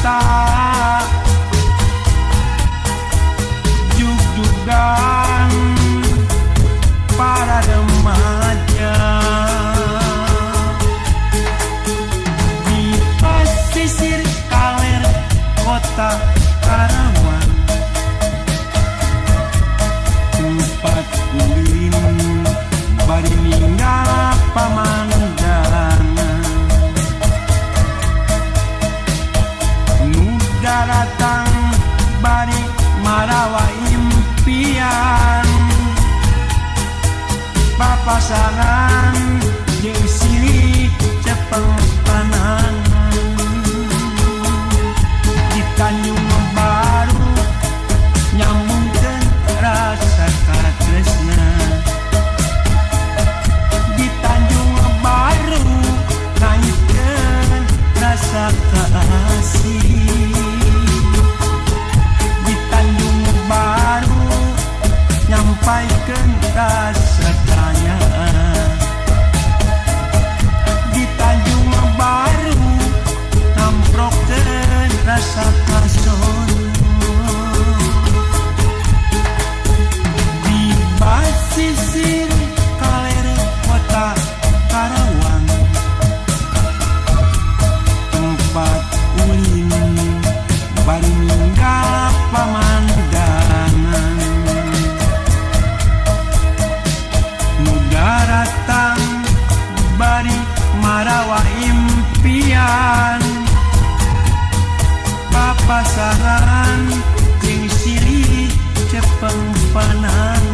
kota jug-jugan para remaja di pesisir kaler kota Karawang, tempat ulin bari ninggal pamandangan nu daratan bari marawa impian papasangan jeung silih cepeng panangan di Tanjung Baru nyambungkeun rasa katresna di Tanjung Baru naikeun rasa kasih di Tanjung Baru nyampaikeun rasa tanya di Tanjung Baru namprokeun rasa kason di basisir kaler kota Karawang, tempat ulin bari ninggal pamandangan nu daratan bari marawa impian papasangan jeung silih cepeng panangan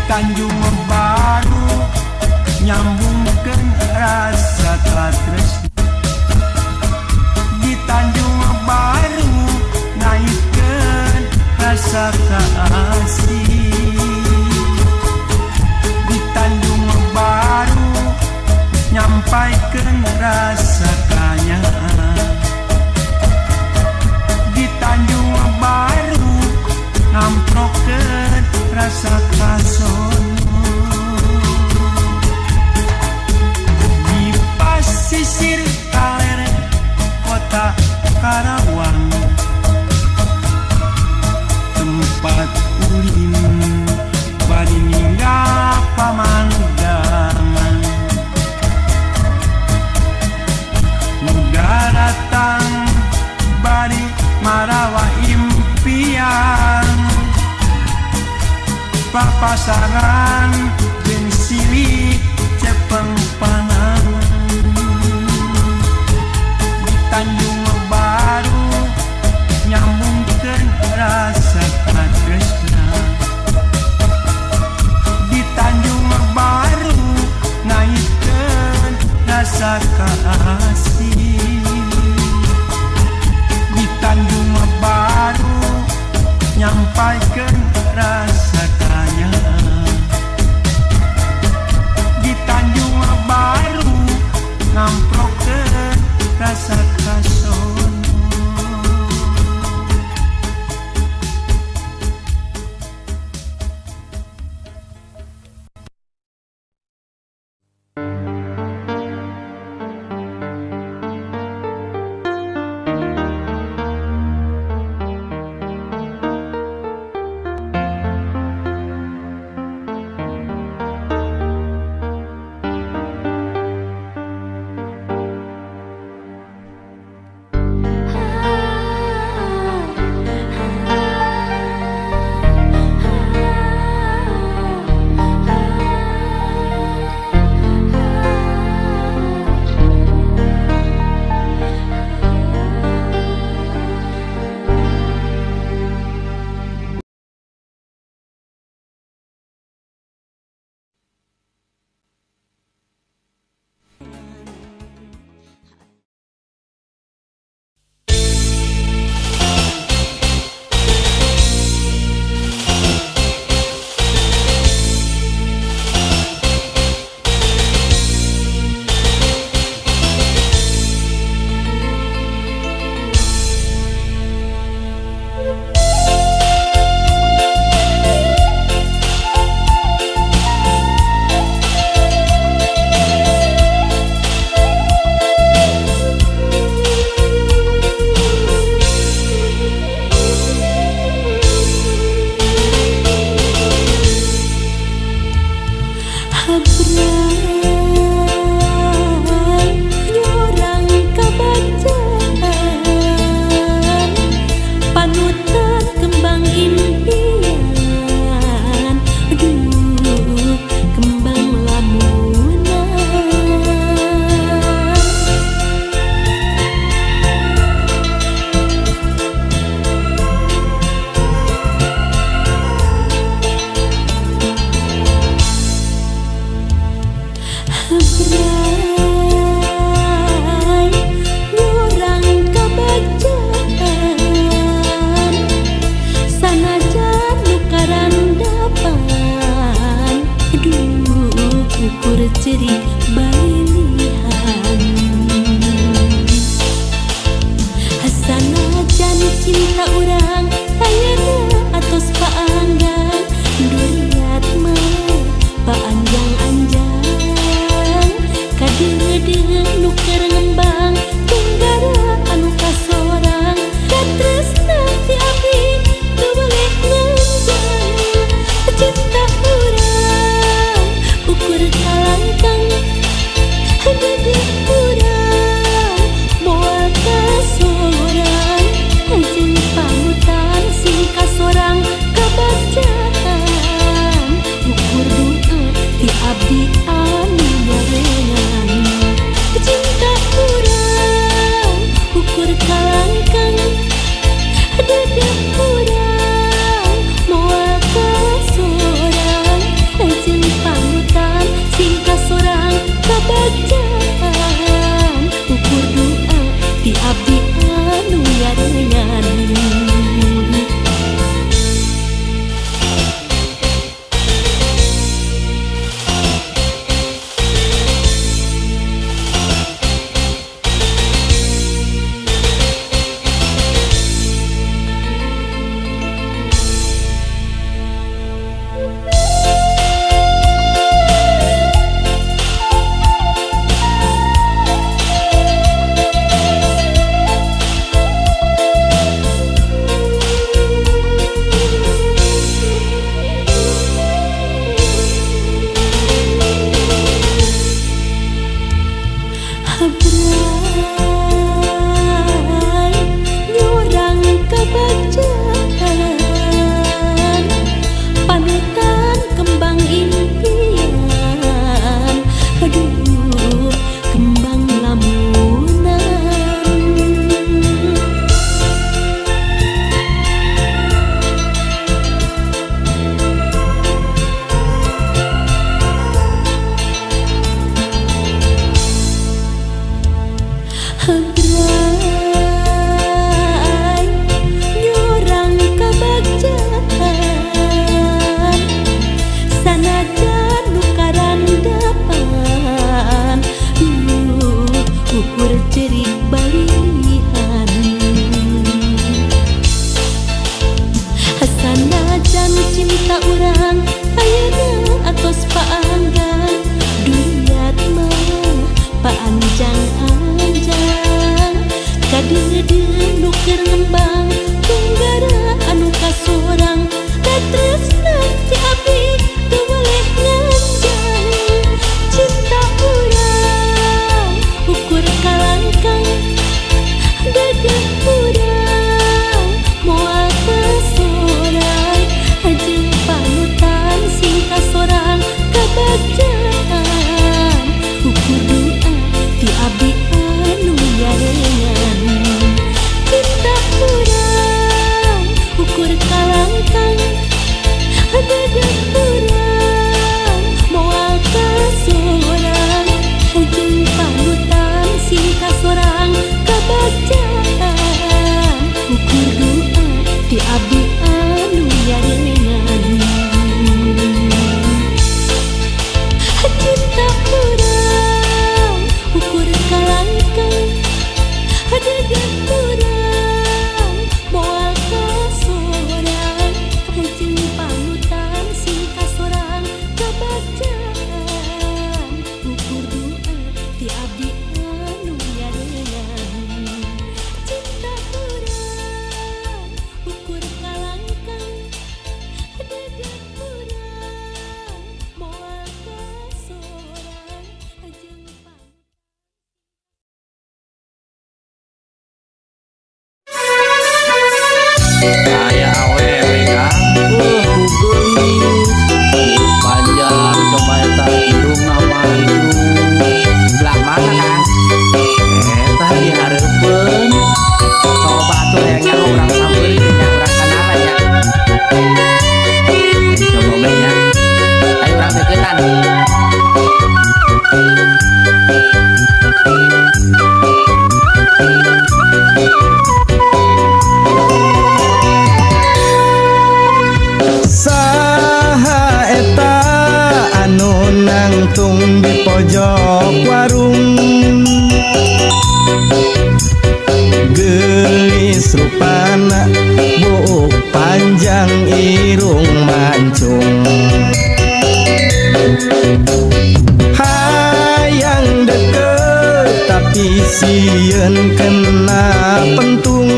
Tanjung Baru nyambungkeun rasa katresna di Tanjung Baru naikeun rasa kasih di Tanjung Baru nyampaikeun rasa tanya di Tanjung Baru namprokeun rasa kason di pasisir kaler kota Karawang, tempat ulin bari ninggal pamandangan nu daratan bari marawa impian papasangan jeung silih cepeng panangan di Tanjung Baru nyambungkeun rasa katresna di Tanjung Baru naikeun rasa kasih di Tanjung Baru nyampaikeun rasa tanya di Tanjung Baru namprokeun rasa kason Cerik balilihan sanajan cinta urang ayeuna atos paanggan duriat mah paanjang-anjang kadeudeung nu keur ngembang tunggara anu kasorang katresna ti abdi teu boleh nganjang cinta urang ukur kalangkang gede urang moal kasorang jeung panutan sing kasorang kabacaan ukur doa ti Kayak awewe kan. Kugelis panjang coba eta hidungna maju. Belah mana kan? Eta dihareupeun. Coba atuh yang urang sampeuri yang urang kenalan ya. Coba we nya. Ayo urang deketan. Saha eta anu nangtung di pojok warung, gelis rupana buuk panjang irung mancung, hayang deket tapi sieun kena pentung,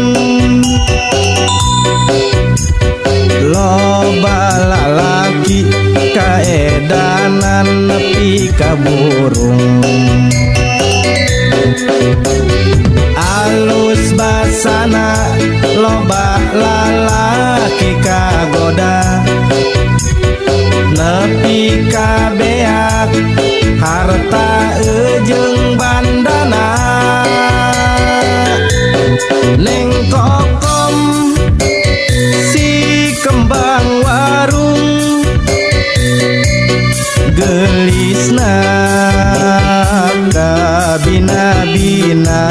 loba lalaki kaedanan nepi ka burung, alus basana loba lalaki kagoda, nepi ka beak harta ejeung bandana, neng kokom si kembang warung, gelisna kabina-bina,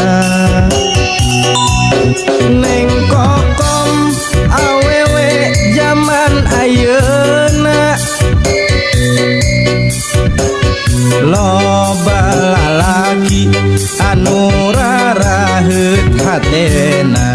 neng kokom awewe zaman ayeuna, loba lalaki anu raraheut hatena.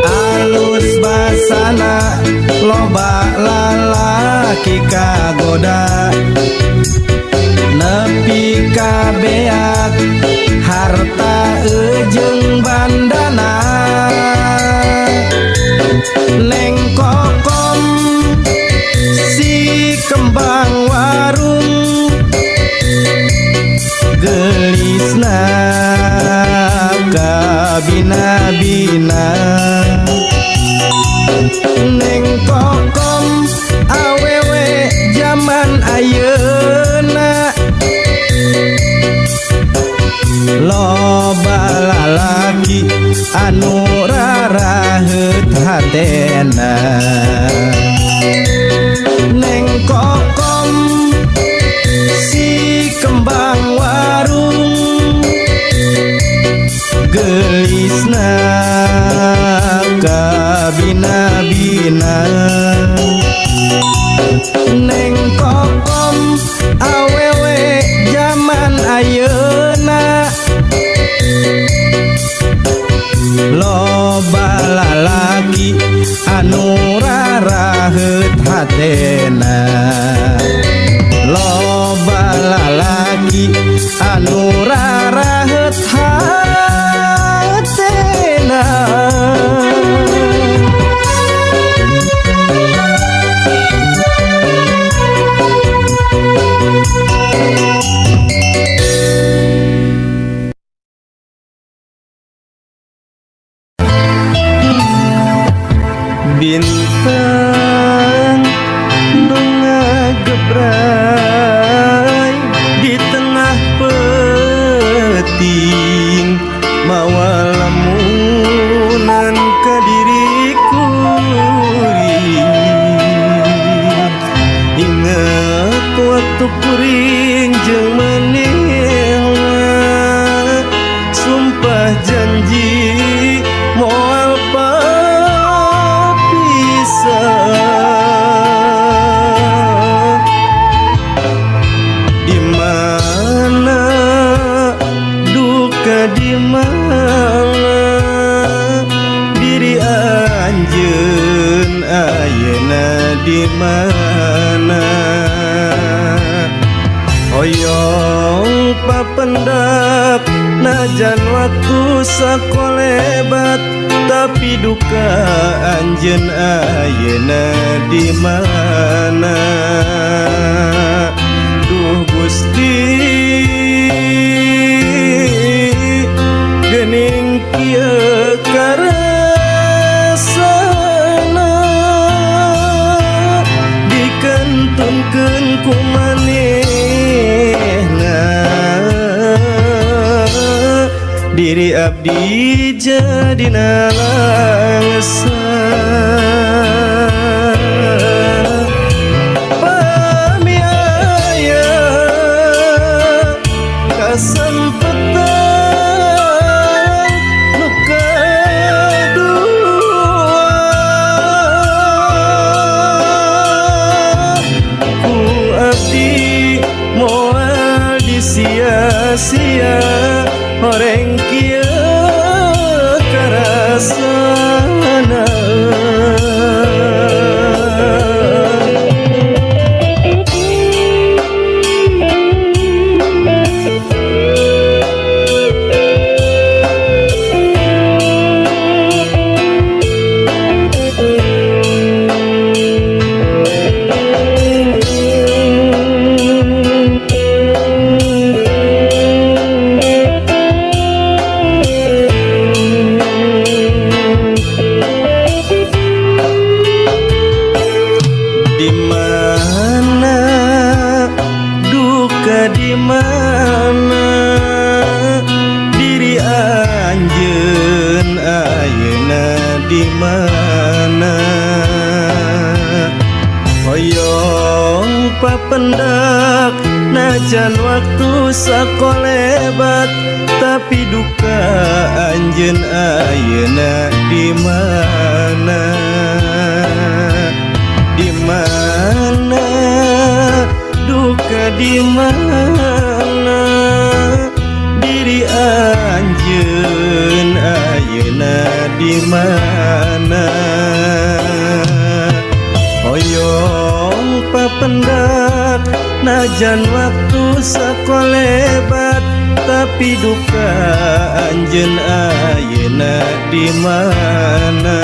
Alus basana loba lalaki kagoda, nepi ka beak harta ejeung bandana, neng kokom si kembang warung, gelisna kabina-bina, neng kokom awewe zaman ayeuna, loba lalaki anu raraheut hatena, neng kokom si kembang warung, gelisna kabina-bina, neng kokom awewe zaman ayeuna, loba lalaki anu raraheut hatena, loba lalaki anu raraheut hatena. Bintang nu ngagebray di tengah peting, mawa lamunan ka diriku ingat waktu kuring jeung manehna, sumpah janji moal di mana duka di mana di mana hoyong papendak najan waktu sakolebat tapi duka anjeun ayeuna di mana duh Gusti geuning kieu karasana dikentunkeun ku manehna diri abdi jadina langsa pamiaya kasempetan nu kadua ku abdi moal disia-sia horeng kieu karasana papendak najan waktu sakolebat tapi duka anjeun ayeuna di mana duka di mana diri anjeun ayeuna di mana hoyong papendak najan waktu sakolebat tapi duka anjeun ayeuna di mana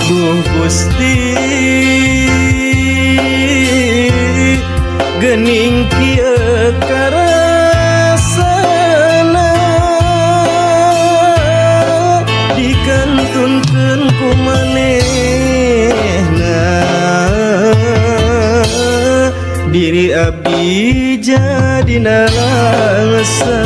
duh Gusti geuning kieu karasana dikentunkeun ku manehna diri abdi jadina langsa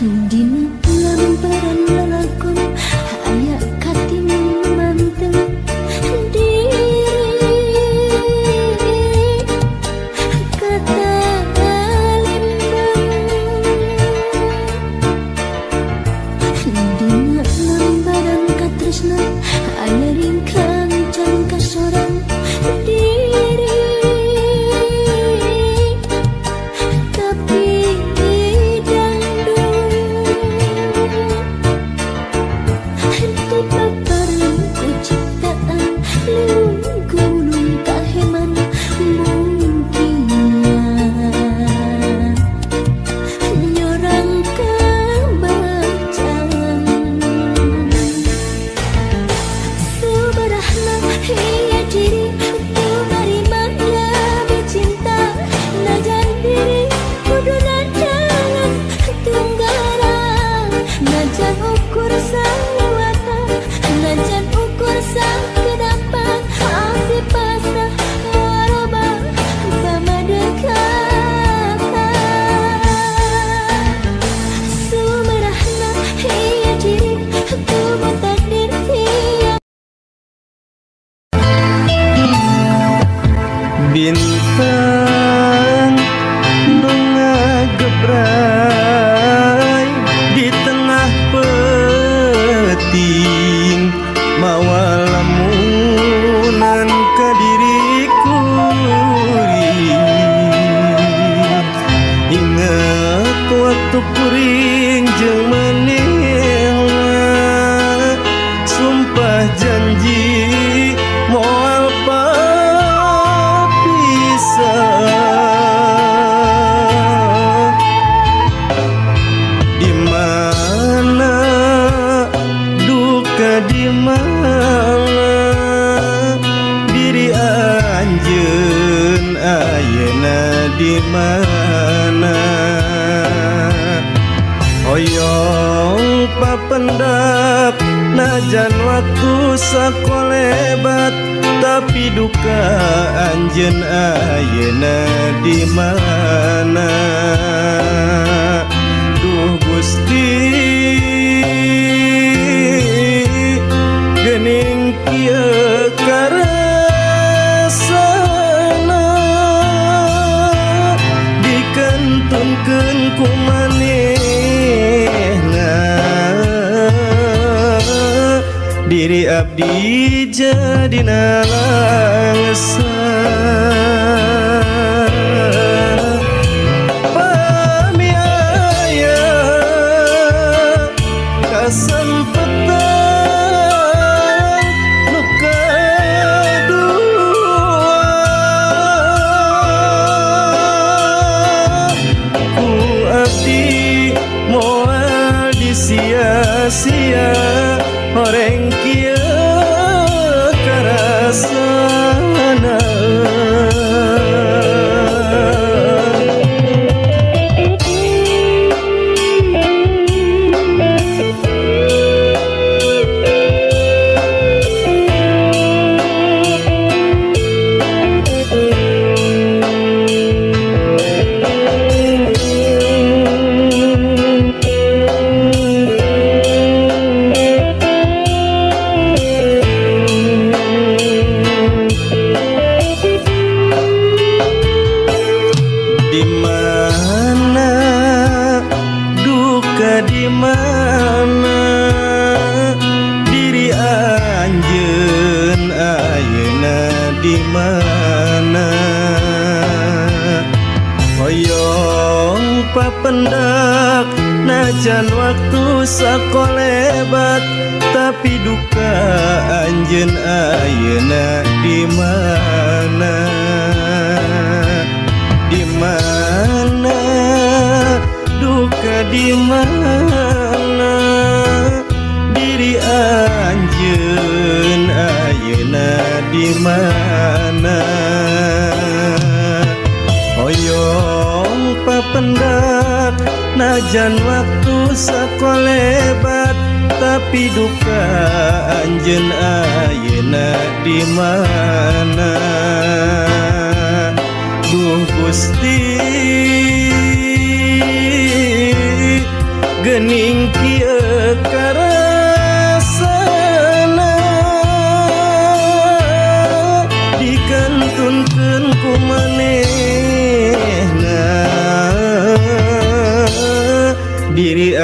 Dina lambaran lalakon ayak katim manteng diri kata limbang. Dina lambaran katresna aya ringkang can kasorang diri tapi bintang bunga gebrai di tengah peting mawa lamunan ka diriku ingat waktu kuring jeung manehna sumpah janji moal di mana duka di mana diri anjeun ayeuna di mana hoyong papendak najan waktu sakolebat tapi duka anjeun ayeuna di mana duh Gusti geuning kieu karasana dikentunkeun ku manehna diri abdi jadina langsa pamiaya kasempetan nu kadua ku abdi moal disia-sia horeng kieu karasana di mana diri anjeun ayeuna di mana hoyong papendak najan waktu sakolebat tapi duka anjeun ayeuna di mana di mana duka di mana diri anjeun ayeuna di mana hoyong papendak najan waktu sakolebat tapi duka anjeun ayeuna di mana duh Gusti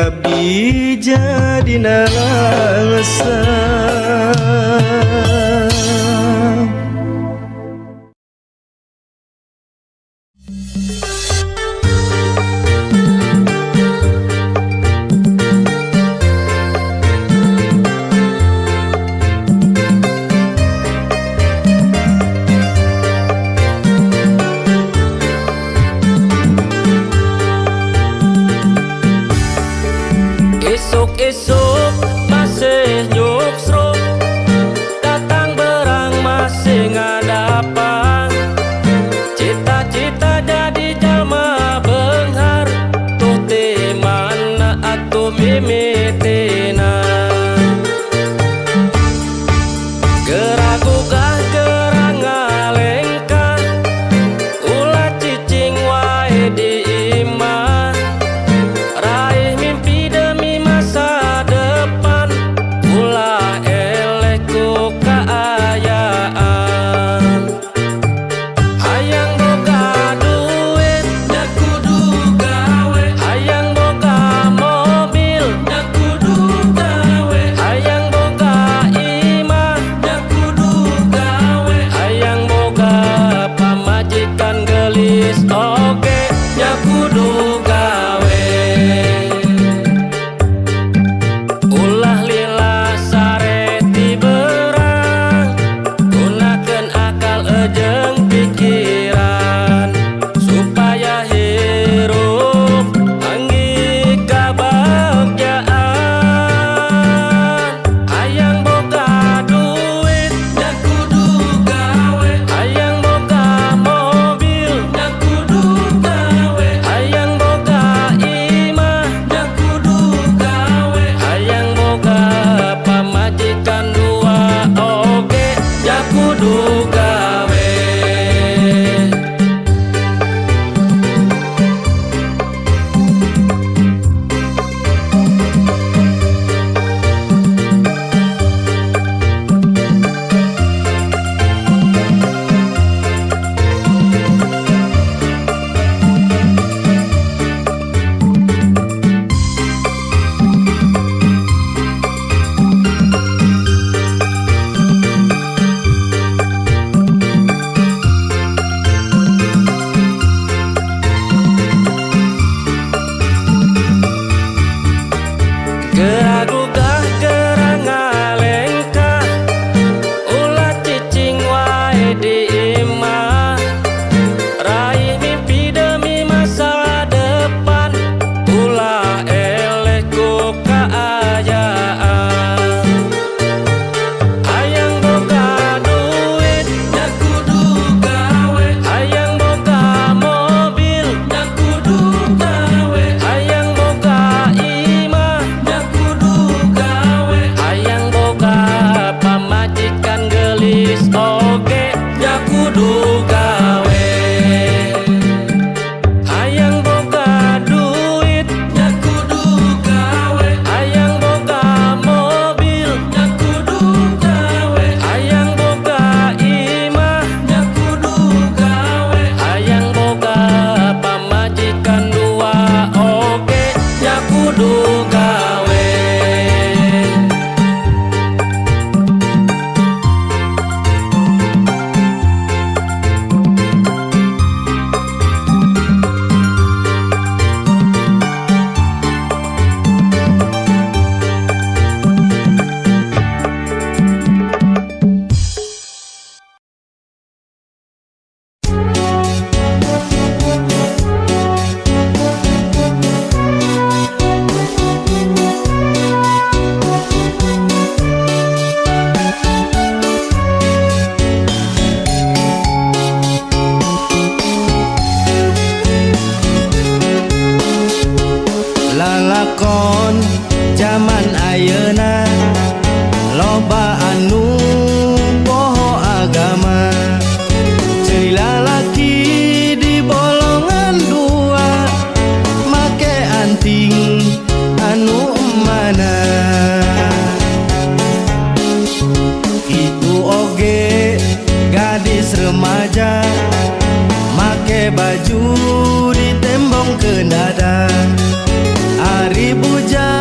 abdi jadi nangsa. Esok masih nyuksruk, datang berang masih ngadapang. Cita-cita jadi jalma benghar, tuh ti mana atuh mimitina. Geragugah gerang ngalengkah, ulah cicing wae di imah. Raih mimpi demi masa depan, ulah eleh ku kaayaan. Hayang boga duit, dak kudu gawe. Hayang boga mobil, dak kudu gawe. Hayang boga imah, dak kudu gawe. Hayang boga pamajikan gelis, oge dak kudu gawe. Ulah lila sareti berang, gunakeun akal ejeng pikiran, supaya hirup anggi kabagjaan. Hayang boga duit, dak kudu gawe. Hayang boga mobil, dak kudu gawe. Hayang boga imah, dak kudu gawe. Hayang boga pamajikan dua, oge dak kudu gawe. Geragugah gerang ngalengkah, ulah cicing wae di imah. Raih mimpi demi masa depan, ulah eleh ku kaayaan. Hayang boga duit, dak kudu gawe. Hayang boga mobil, dak kudu gawe. Hayang boga imah, dak kudu gawe. Hayang boga pamajikan gelis, oge dak kudu gawe. Hayang boga duit, dak kudu gawe. Hayang boga mobil, dak kudu gawe. Hayang boga imah, dak kudu gawe. Hayang boga pamajikan dua, oge dak kudu gawe. Lalakon zaman ayeuna loba anu poho agama, ceri lalaki di bolongan dua make anting anu mana. Itu oge gadis remaja make baju ditembong kendada Ari bujang